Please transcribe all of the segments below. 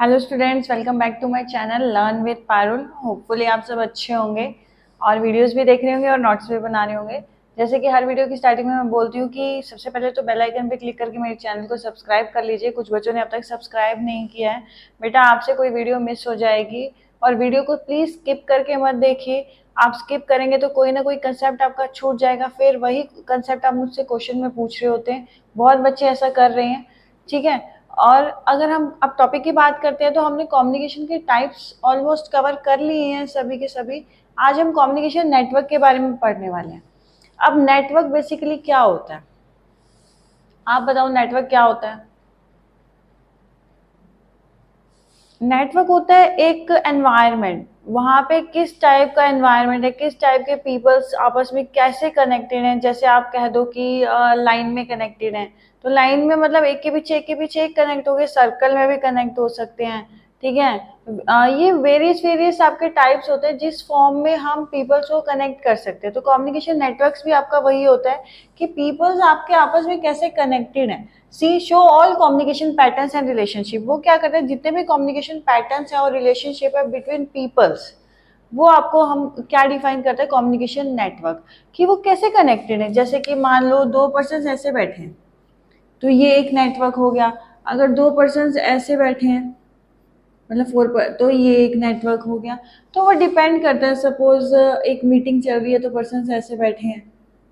Hello students, welcome back to my channel learn with Parul. Hopefully आप सब अच्छे होंगे और वीडियोस भी देख रहे होंगे और नोट्स भी बना रहे होंगे। जैसे कि हर वीडियो की स्टार्टिंग में मैं बोलती हूँ कि सबसे पहले तो बेल आइकन पे क्लिक करके मेरे चैनल को सब्सक्राइब कर लीजिए। कुछ बच्चों ने अब तक सब्सक्राइब नहीं किया है। बेटा आपसे कोई वीडियो मिस हो जाएगी और वीडियो को प्लीज़ स्किप करके मत देखिए। आप स्किप करेंगे तो कोई ना कोई कंसेप्ट आपका छूट जाएगा, फिर वही कंसेप्ट आप मुझसे क्वेश्चन में पूछ रहे होते हैं। बहुत बच्चे ऐसा कर रहे हैं, ठीक है। और अगर हम अब टॉपिक की बात करते हैं तो हमने कम्युनिकेशन के टाइप्स ऑलमोस्ट कवर कर लिए हैं सभी के सभी। आज हम कम्युनिकेशन नेटवर्क के बारे में पढ़ने वाले हैं। अब नेटवर्क बेसिकली क्या होता है, आप बताओ नेटवर्क क्या होता है। नेटवर्क होता है एक एनवायरनमेंट, वहाँ पे किस टाइप का एनवायरनमेंट है, किस टाइप के पीपल्स आपस में कैसे कनेक्टेड हैं। जैसे आप कह दो कि लाइन में कनेक्टेड हैं, तो लाइन में मतलब एक के पीछे एक कनेक्ट हो गए, सर्कल में भी कनेक्ट हो सकते हैं, ठीक है। ये वेरियस आपके टाइप्स होते हैं जिस फॉर्म में हम पीपल्स को कनेक्ट कर सकते हैं। तो कम्युनिकेशन नेटवर्क्स भी आपका वही होता है कि पीपल्स आपके आपस में कैसे कनेक्टेड हैं। C show all communication patterns and relationship. वो क्या करते हैं, जितने भी कम्युनिकेशन पैटर्न्स है और रिलेशनशिप है बिटवीन पीपल्स, वो आपको हम क्या डिफाइन करते हैं कम्युनिकेशन नेटवर्क, कि वो कैसे कनेक्टेड है। जैसे कि मान लो दो पर्सन ऐसे बैठे हैं तो ये एक नेटवर्क हो गया। अगर दो पर्सन ऐसे बैठे हैं मतलब तो ये एक नेटवर्क हो गया। तो वो डिपेंड करता है, सपोज एक मीटिंग चल रही है तो पर्सन ऐसे बैठे हैं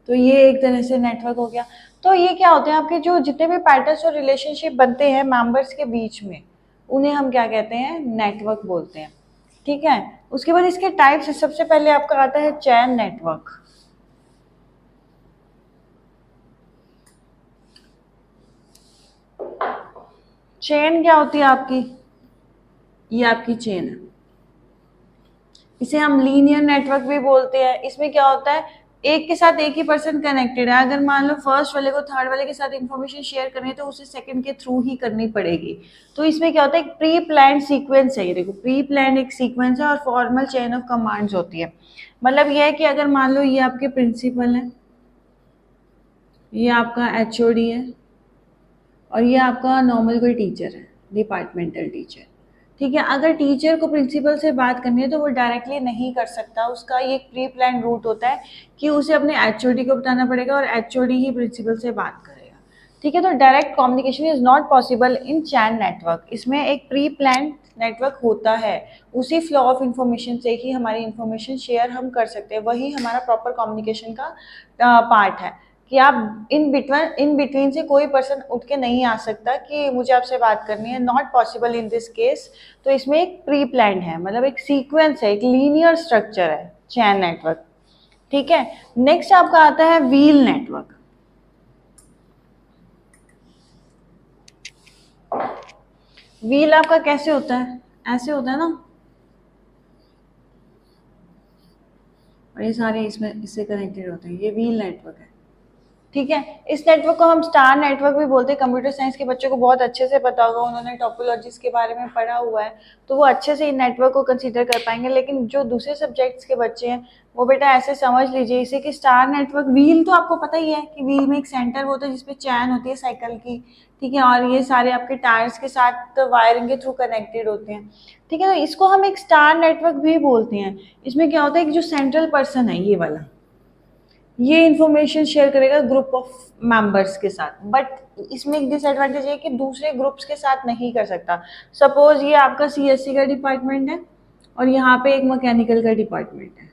तो ये एक तरह से नेटवर्क हो गया। तो ये क्या होते हैं, आपके जो जितने भी पैटर्न्स और रिलेशनशिप बनते हैं मेंबर्स के बीच में, उन्हें हम क्या कहते हैं, नेटवर्क बोलते हैं, ठीक है। उसके बाद इसके टाइप्स, सबसे पहले आपका आता है चैन नेटवर्क। चेन क्या होती है आपकी, ये आपकी चेन है। इसे हम लीनियर नेटवर्क भी बोलते हैं। इसमें क्या होता है, एक के साथ एक ही पर्सन कनेक्टेड है। अगर मान लो फर्स्ट वाले को थर्ड वाले के साथ इंफॉर्मेशन शेयर करनी है तो उसे सेकंड के थ्रू ही करनी पड़ेगी। तो इसमें क्या होता है, एक प्री प्लान सीक्वेंस है। ये देखो, प्री प्लान एक सीक्वेंस है और फॉर्मल चेन ऑफ कमांड्स होती है। मतलब ये है कि अगर मान लो ये आपके प्रिंसिपल है, ये आपका एचओडी है और ये आपका नॉर्मल कोई टीचर है, डिपार्टमेंटल टीचर, ठीक है। अगर टीचर को प्रिंसिपल से बात करनी है तो वो डायरेक्टली नहीं कर सकता। उसका ये एक प्री प्लान रूट होता है कि उसे अपने एचओडी को बताना पड़ेगा और एचओडी ही प्रिंसिपल से बात करेगा, ठीक है। तो direct communication is not possible in chain network. इसमें एक प्री प्लान नेटवर्क होता है, उसी फ्लो ऑफ इंफॉर्मेशन से ही हमारी इंफॉर्मेशन शेयर हम कर सकते हैं। वही हमारा प्रॉपर कम्युनिकेशन का पार्ट है कि आप इन बिटवीन से कोई पर्सन उठ के नहीं आ सकता कि मुझे आपसे बात करनी है, not possible in this case. तो इसमें एक प्री प्लान है, मतलब एक सीक्वेंस है, एक लीनियर स्ट्रक्चर है चैन नेटवर्क, ठीक है। नेक्स्ट आपका आता है व्हील नेटवर्क। व्हील आपका कैसे होता है, ऐसे होता है ना, और ये सारे इसमें इससे कनेक्टेड होते हैं। ये व्हील नेटवर्क है, ठीक है। इस नेटवर्क को हम स्टार नेटवर्क भी बोलते हैं। कंप्यूटर साइंस के बच्चों को बहुत अच्छे से पता होगा, उन्होंने टोपोलॉजीज के बारे में पढ़ा हुआ है, तो वो अच्छे से इन नेटवर्क को कंसीडर कर पाएंगे। लेकिन जो दूसरे सब्जेक्ट्स के बच्चे हैं वो बेटा ऐसे समझ लीजिए इसे कि स्टार नेटवर्क, व्हील तो आपको पता ही है कि व्हील में एक सेंटर होता है जिसपे चैन होती है साइकिल की, ठीक है, और ये सारे आपके टायर्स के साथ वायरिंग के थ्रू कनेक्टेड होते हैं, ठीक है। तो इसको हम एक स्टार नेटवर्क भी बोलते हैं। इसमें क्या होता है कि जो सेंट्रल पर्सन है ये वाला, ये इंफॉर्मेशन शेयर करेगा ग्रुप ऑफ मेंबर्स के साथ, बट इसमें एक डिसएडवांटेज है कि दूसरे ग्रुप्स के साथ नहीं कर सकता। सपोज ये आपका सीएससी का डिपार्टमेंट है और यहाँ पे एक मैकेनिकल का डिपार्टमेंट है,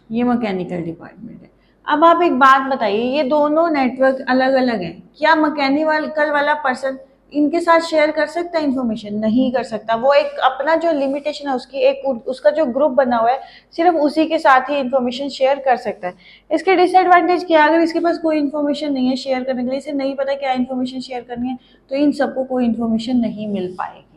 ये मैकेनिकल डिपार्टमेंट है। अब आप एक बात बताइए, ये दोनों नेटवर्क अलग अलग हैं, क्या मैकेनिकल वाला पर्सन इनके साथ शेयर कर सकता है इंफॉर्मेशन? नहीं कर सकता। वो एक अपना जो लिमिटेशन है उसकी, एक उसका जो ग्रुप बना हुआ है सिर्फ उसी के साथ ही इंफॉर्मेशन शेयर कर सकता है। इसके डिसएडवांटेज क्या, अगर इसके पास कोई इन्फॉर्मेशन नहीं है शेयर करने के लिए, इसे नहीं पता क्या इन्फॉर्मेशन शेयर करनी है, तो इन सबको कोई इन्फॉर्मेशन नहीं मिल पाएगी।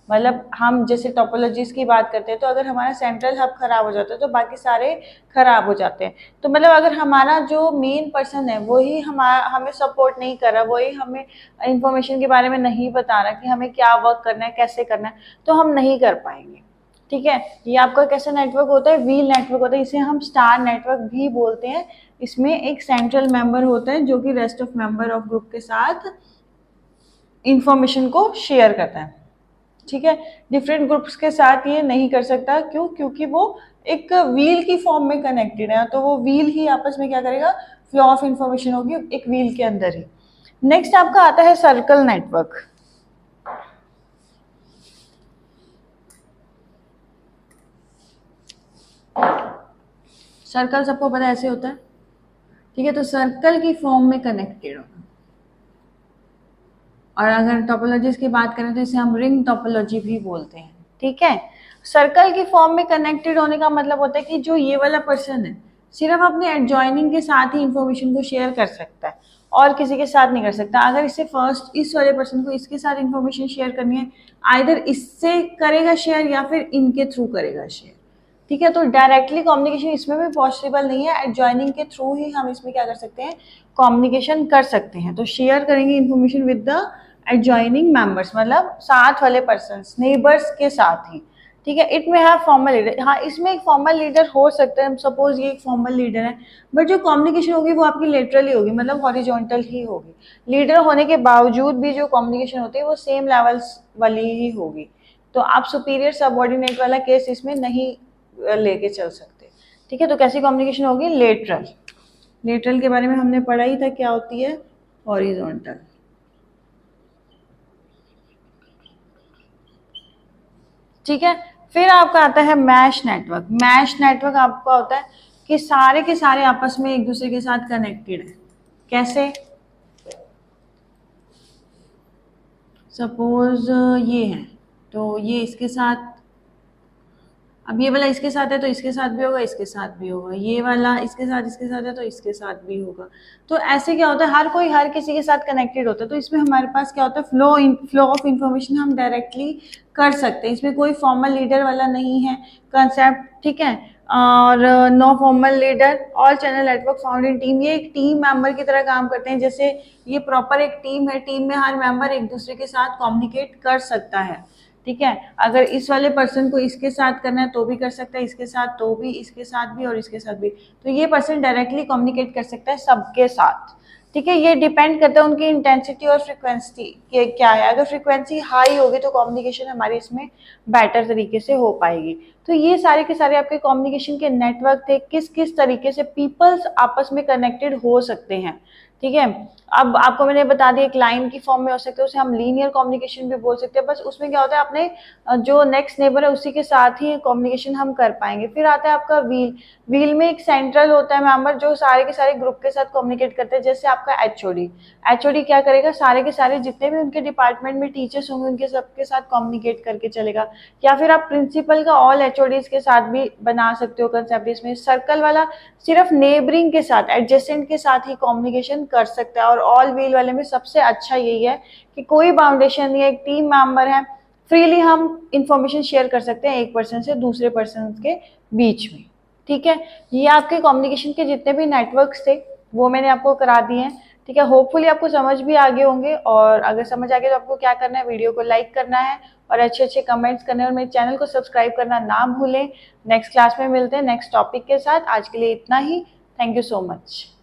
मतलब हम जैसे टोपोलॉजीज की बात करते हैं तो अगर हमारा सेंट्रल हब खराब हो जाता है तो बाकी सारे खराब हो जाते हैं। तो मतलब अगर हमारा जो मेन पर्सन है वही हमें सपोर्ट नहीं कर रहा, वही हमें इंफॉर्मेशन के बारे में नहीं बता रहा कि हमें क्या वर्क करना है, कैसे करना है, तो हम नहीं कर पाएंगे, ठीक है। ये आपका कैसा नेटवर्क होता है, व्हील नेटवर्क होता है। इसे हम स्टार नेटवर्क भी बोलते हैं। इसमें एक सेंट्रल मेंबर होता है जो कि rest of member of group के साथ इंफॉर्मेशन को शेयर करता है। ठीक है, डिफरेंट ग्रुप्स के साथ ये नहीं कर सकता। क्यों? क्योंकि वो एक व्हील की फॉर्म में कनेक्टेड है, तो वो व्हील ही आपस में क्या करेगा, फ्लो ऑफ इंफॉर्मेशन होगी एक व्हील के अंदर ही। नेक्स्ट आपका आता है सर्कल नेटवर्क। सर्कल सबको पता है ऐसे होता है, ठीक है, तो सर्कल की फॉर्म में कनेक्टेड होना। और अगर टोपोलॉजीज की बात करें तो इसे हम रिंग टोपोलॉजी भी बोलते हैं, ठीक है। सर्कल की फॉर्म में कनेक्टेड होने का मतलब होता है कि जो ये वाला पर्सन है सिर्फ अपने एडजॉइनिंग के साथ ही इंफॉर्मेशन को शेयर कर सकता है और किसी के साथ नहीं कर सकता। अगर इसे फर्स्ट इस वाले पर्सन को इसके साथ इंफॉर्मेशन शेयर करनी है, आइदर इससे करेगा शेयर या फिर इनके थ्रू करेगा शेयर, ठीक है। तो डायरेक्टली कम्युनिकेशन इसमें भी पॉसिबल नहीं है, एडजॉइनिंग के थ्रू ही हम इसमें क्या कर सकते हैं, कम्युनिकेशन कर सकते हैं। तो शेयर करेंगे information with the adjoining members, मतलब साथ वाले पर्सन्स, नेबर्स के साथ ही, ठीक है। इट में है फॉर्मल लीडर, हाँ इसमें एक फॉर्मल लीडर हो सकता है, सपोज ये एक फॉर्मल लीडर है, बट जो कम्युनिकेशन होगी वो आपकी लेटरली होगी, मतलब हॉरिजॉन्टल ही होगी। लीडर होने के बावजूद भी जो कम्युनिकेशन होती है वो सेम लेवल्स वाली ही होगी। तो आप सुपीरियर सबऑर्डिनेट वाला केस इसमें नहीं लेके चल सकते, ठीक है। तो कैसी कम्युनिकेशन होगी, लेटरल। लेटरल के बारे में हमने पढ़ा ही था, क्या होती है, हॉरिजॉन्टल। ठीक है, फिर आपका आता है मैश नेटवर्क। मैश नेटवर्क आपका होता है कि सारे के सारे आपस में एक दूसरे के साथ कनेक्टेड है। कैसे? सपोज ये है, तो ये इसके साथ, अब ये वाला इसके साथ है तो इसके साथ भी होगा, इसके साथ भी होगा, ये वाला इसके साथ है तो इसके साथ भी होगा। तो ऐसे क्या होता है, हर कोई हर किसी के साथ कनेक्टेड होता है। तो इसमें हमारे पास क्या होता है, फ्लो ऑफ इंफॉर्मेशन हम डायरेक्टली कर सकते हैं। इसमें कोई फॉर्मल लीडर वाला नहीं है कंसेप्ट, ठीक है। और no formal leader, all channel network found in team, ये एक टीम मेंबर की तरह काम करते हैं। जैसे ये प्रॉपर एक टीम है, टीम में हर मेंबर एक दूसरे के साथ कम्युनिकेट कर सकता है, ठीक है। अगर इस वाले पर्सन को इसके साथ करना है तो भी कर सकता है, इसके साथ तो भी, इसके साथ भी और इसके साथ भी। तो ये पर्सन डायरेक्टली कम्युनिकेट कर सकता है सबके साथ, ठीक है। ये डिपेंड करता है उनकी इंटेंसिटी और फ्रिक्वेंसी क्या है। अगर फ्रिक्वेंसी हाई होगी तो कम्युनिकेशन हमारी इसमें बेटर तरीके से हो पाएगी। तो ये सारे के सारे आपके कम्युनिकेशन के नेटवर्क थे, किस किस तरीके से पीपल्स आपस में कनेक्टेड हो सकते हैं, ठीक है। अब आपको मैंने बता दिया, एक लाइन की फॉर्म में हो सकते हैं, उसे हम लीनियर कम्युनिकेशन भी बोल सकते हैं। बस उसमें क्या होता है, अपने जो नेक्स्ट नेबर है उसी के साथ ही कम्युनिकेशन हम कर पाएंगे। फिर आता है आपका व्हील। व्हील में एक सेंट्रल होता है मेंबर जो सारे के सारे ग्रुप के साथ कम्युनिकेट करते हैं। जैसे आपका एचओडी, एचओडी क्या करेगा, सारे के सारे जितने भी उनके डिपार्टमेंट में टीचर्स होंगे उनके सबके साथ कम्युनिकेट करके चलेगा। या फिर आप प्रिंसिपल का ऑल एचओडीज के साथ भी बना सकते हो कंसेप्ट। इसमें सर्कल वाला सिर्फ नेबरिंग के साथ, एडजेसेंट के साथ ही कम्युनिकेशन कर सकता है। और ऑल व्हील वाले में सबसे अच्छा यही है कि कोई बाउंडेशन नहीं है, एक टीम मेंबर है, फ्रीली हम इंफॉर्मेशन शेयर कर सकते हैं एक पर्सन से दूसरे पर्सन के बीच में, ठीक है। ये आपके कम्युनिकेशन के जितने भी नेटवर्क्स थे वो मैंने आपको करा दिए हैं, ठीक है। होपफुली आपको समझ भी आ गए होंगे, और अगर समझ आ गए तो आपको क्या करना है, वीडियो को लाइक करना है और अच्छे अच्छे कमेंट्स करने, और मेरे चैनल को सब्सक्राइब करना ना भूलें। नेक्स्ट क्लास में मिलते हैं नेक्स्ट टॉपिक के साथ। आज के लिए इतना ही। Thank you so much.